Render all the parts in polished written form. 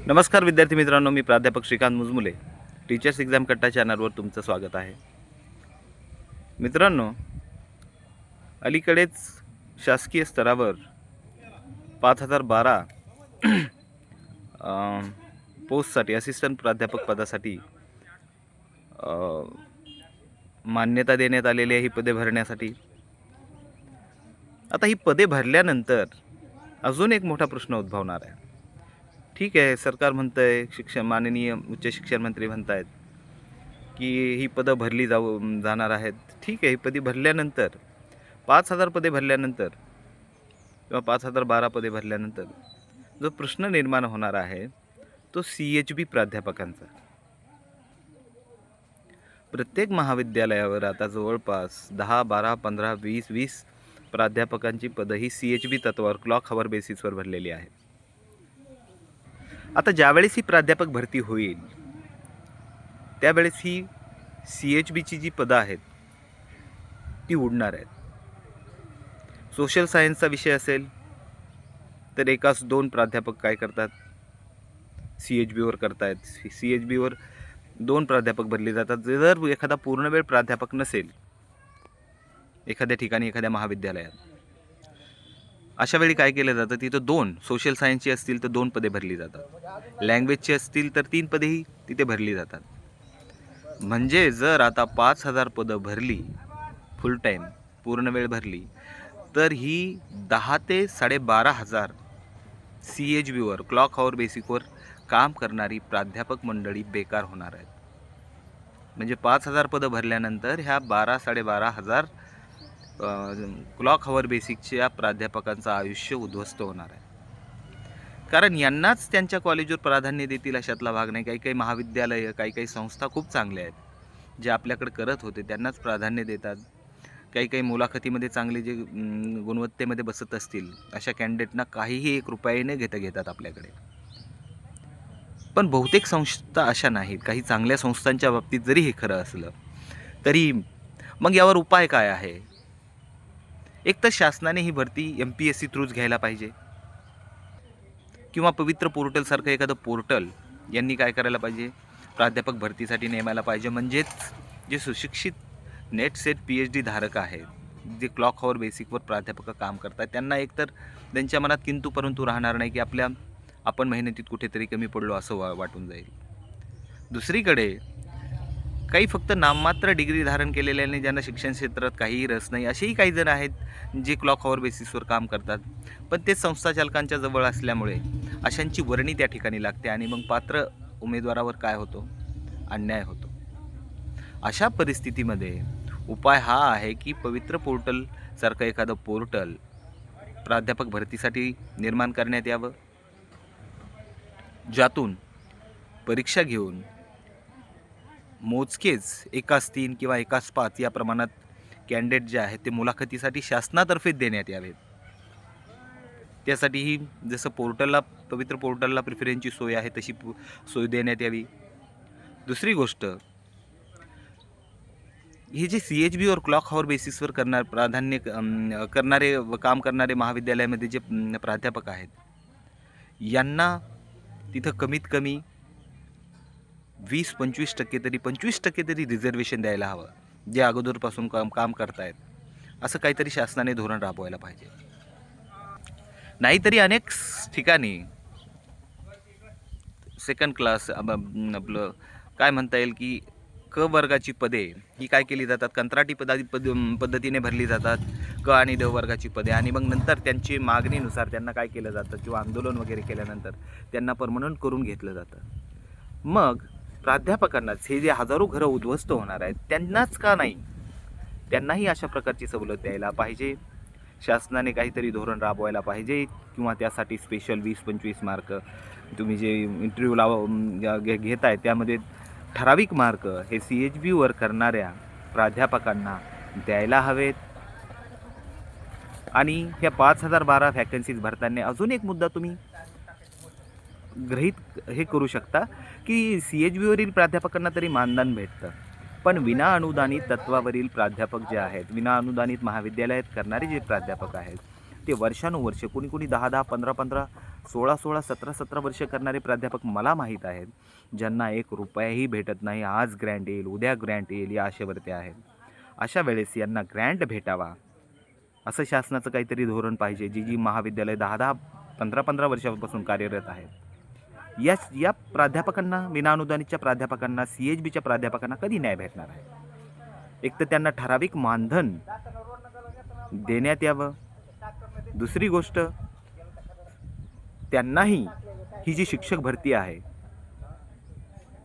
नमस्कार विद्यार्थी मित्रांनो, मी प्राध्यापक श्रीकांत मुजमुले. टीचर्स एक्झाम कट्टा चॅनलवर तुमचं स्वागत आहे. मित्रांनो, अलीकडेच शासकीय स्तरावर 5012 पोस्टसाठी असिस्टंट प्राध्यापक पदासाठी मान्यता देण्यात आलेली आहे ही पदे भरण्यासाठी. आता ही पदे भरल्यानंतर अजून एक मोठा प्रश्न उद्भवणार आहे. ठीक आहे, सरकार म्हणतंय, माननीय उच्च शिक्षण मंत्री म्हणतायत की ही पदं भरली जाणार आहेत. ठीक आहे, ही पदे भरल्यानंतर 5000 पदे भरल्यानंतर किंवा 5012 पदे भरल्यानंतर जो प्रश्न निर्माण होणार आहे तो CHB प्राध्यापकांचा. प्रत्येक महाविद्यालयावर आता जवळपास 10, 12, 15, 20 प्राध्यापकांची पदं ही CHB तत्वावर क्लॉक हवर बेसिसवर भरलेली आहेत. आता ज्यावेळेस ही प्राध्यापक भरती होईल त्यावेळेस ही CHBची जी पदं आहेत ती उडणार आहेत. सोशल सायन्सचा विषय असेल तर एकाच 2 प्राध्यापक काय करतात, CHBवर करतायत. CHBवर 2 प्राध्यापक भरले जातात. जर एखादा पूर्णवेळ प्राध्यापक नसेल एखाद्या ठिकाणी, एखाद्या महाविद्यालयात, अशा वेळी काय केलं जातं, तिथं 2 सोशल सायन्सची असतील तर 2 पदे भरली जातात, लँग्वेजची असतील तर 3 पदेही तिथे भरली जातात. म्हणजे जर आता 5000 पदं भरली, फुल टाईम पूर्ण वेळ भरली, तर ही 10 ते 12,500 CHBवर क्लॉक हवर बेसिकवर काम करणारी प्राध्यापक मंडळी बेकार होणार आहेत. म्हणजे 5000 पदं भरल्यानंतर ह्या 12,000-12,500 क्लॉक हवर बेसिकच्या प्राध्यापकांचं आयुष्य उद्ध्वस्त होणार आहे. कारण यांनाच त्यांच्या कॉलेजवर प्राधान्य देतील अशातला भाग नाही. काही काही महाविद्यालयं, काही काही संस्था खूप चांगल्या आहेत, जे आपल्याकडे करत होते त्यांनाच प्राधान्य देतात. काही काही मुलाखतीमध्ये चांगले जे गुणवत्तेमध्ये बसत असतील अशा कॅन्डिडेटना काहीही 1 रुपया न घेतात आपल्याकडे. पण बहुतेक संस्था अशा नाहीत. काही चांगल्या संस्थांच्या बाबतीत जरी हे खरं असलं तरी मग यावर उपाय काय आहे? एक तर शासनाने ही भरती MPSC थ्रूच घ्यायला पाहिजे, किंवा पवित्र पोर्टलसारखं एखादं पोर्टल यांनी काय करायला पाहिजे, प्राध्यापक भरतीसाठी नेमायला पाहिजे. म्हणजेच जे सुशिक्षित नेट सेट PhD धारक आहेत, जे क्लॉक हवर बेसिकवर प्राध्यापक काम करतात, त्यांना एकतर त्यांच्या मनात किंतु परंतु राहणार नाही की आपण मेहनतीत कुठेतरी कमी पडलो असं वाटून जाईल. दुसरीकडे काही फक्त नाममात्र डिग्री धारण केलेले आणि ज्यांना शिक्षण क्षेत्रात काहीही रस नाही असेही काही जण आहेत जे क्लॉक हवर बेसिसवर काम करतात, पण ते संस्थाचालकांच्या जवळ असल्यामुळे अशांची वर्णी त्या ठिकाणी लागते आणि मग पात्र उमेदवारावर काय होतो, अन्याय होतो. अशा परिस्थितीमध्ये उपाय हा आहे की पवित्र पोर्टल सारखं एखादं पोर्टल प्राध्यापक भरतीसाठी निर्माण करण्यात यावं, ज्यातून परीक्षा घेऊन मोजकेच 1:3 किंवा 1:5 या प्रमाणात कॅन्डिडेट जे आहेत ते मुलाखतीसाठी शासनातर्फे देण्यात यावेत. त्यासाठीही जसं पवित्र पोर्टलला प्रिफरन्सची सोय आहे तशी सोय देण्यात यावी. दुसरी गोष्ट, हे जे CHBवर क्लॉक हवर बेसिसवर काम करणारे महाविद्यालयामध्ये जे प्राध्यापक आहेत यांना तिथं कमीत कमी 20-25% तरी 25% तरी रिझर्वेशन द्यायला हवं, जे अगोदरपासून काम करतायत. असं काहीतरी शासनाने धोरण राबवायला पाहिजे. नाहीतरी अनेक ठिकाणी सेकंड क्लास, आपलं काय म्हणता येईल की क वर्गाची पदे ही काय केली जातात, कंत्राटी पद्धतीने भरली जातात, क आणि ड वर्गाची पदे, आणि मग नंतर त्यांची मागणीनुसार त्यांना काय केलं जातं, किंवा आंदोलन वगैरे केल्यानंतर त्यांना परमनंट करून घेतलं जातं. मग प्राध्यापकांनाच, हे जे हजारो घरं उद्ध्वस्त होणार आहेत त्यांनाच का नाही, त्यांनाही अशा प्रकारची सवलत द्यायला पाहिजे. शासनाने काहीतरी धोरण राबवायला पाहिजे, किंवा त्यासाठी स्पेशल 20-25 मार्क तुम्ही जे इंटरव्ह्यू घेताय त्यामध्ये ठराविक मार्क हे CHBवर करणाऱ्या प्राध्यापकांना द्यायला हवेत. आणि ह्या 5012 व्हॅकन्सीज भरताना अजून एक मुद्दा तुम्ही गृहीत हे करू शकता की CHBवरील प्राध्यापकांना तरी मानधन भेटतं, पण विना अनुदानित तत्वावरील प्राध्यापक जे आहेत, विना अनुदानित महाविद्यालयात करणारे जे प्राध्यापक आहेत ते वर्षानुवर्षे, कोणी 10-10, 15-15 16-16, 17-17 वर्ष करणारे प्राध्यापक मला माहीत आहेत, ज्यांना 1 रुपयाही भेटत नाही. आज ग्रँट येईल, उद्या ग्रँट येईल या आशेवरती आहेत. अशा वेळेस यांना ग्रँट भेटावा असं शासनाचं काहीतरी धोरण पाहिजे. जी महाविद्यालय 10-10, 15-15 वर्षापासून कार्यरत आहेत. या प्राध्यापकांना, विनाअनुदानितच्या प्राध्यापकांना, CHBच्या प्राध्यापकांना कधी न्याय भेटणार आहे? एक तर त्यांना ठराविक मानधन देण्यात यावं. दुसरी गोष्ट, त्यांनाही ही जी शिक्षक भरती आहे,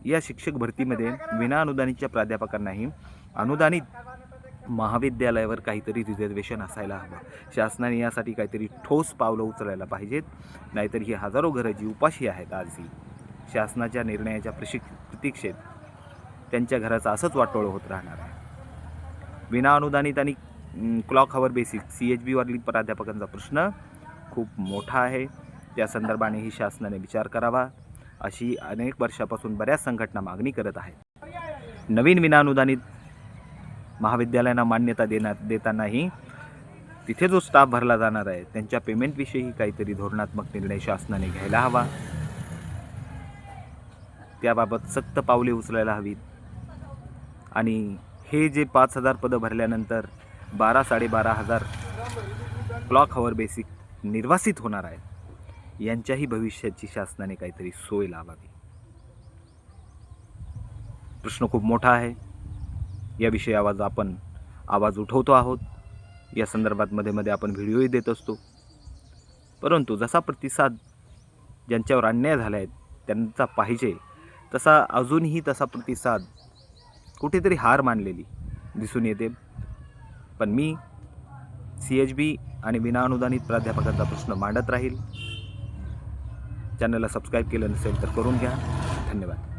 या शिक्षक भरतीमध्ये विनाअनुदानितच्या प्राध्यापकांनाही अनुदानित महाविद्यालयावर काहीतरी रिझर्वेशन असायला हवं. शासनाने यासाठी काहीतरी ठोस पावलं उचलायला पाहिजेत. नाहीतर ही हजारो घरं जी उपाशी आहेत आजही शासनाच्या निर्णयाच्या प्रतीक्षेत, त्यांच्या घराचं असंच वाटोळं होत राहणार आहे. विनाअनुदानित आणि क्लॉक हवर बेसिक CHBवरील प्राध्यापकांचा प्रश्न खूप मोठा आहे. त्या संदर्भानेही शासनाने विचार करावा, अशी अनेक वर्षापासून बऱ्याच संघटना मागणी करत आहेत. नवीन विनाअनुदानित महाविद्यालयांना मान्यता देतानाही तिथे जो स्टाफ भरला जाणार आहे त्यांच्या पेमेंटविषयी काहीतरी धोरणात्मक निर्णय शासनाने घ्यायला हवा. त्याबाबत सक्त पावले उचलायला हवीत. आणि हे जे 5,000 पदं भरल्यानंतर 12-12,500 क्लॉक हवर बेसिक निर्वासित होणार आहेत, यांच्याही भविष्याची शासनाने काहीतरी सोय लावावी. प्रश्न खूप मोठा आहे. याविषयी आपण आवाज उठवतो आहोत. या संदर्भात मध्ये आपण व्हिडिओही देत असतो. परंतु जसा प्रतिसाद ज्यांच्यावर अन्याय झाला आहे त्यांचा पाहिजे तसा अजूनही तसा प्रतिसाद कुठेतरी हार मानलेली दिसून येते. पण मी CHB आणि विनाअनुदानित प्राध्यापकांचा प्रश्न मांडत राहील. चॅनलला सबस्क्राईब केलं नसेल तर करून घ्या. धन्यवाद.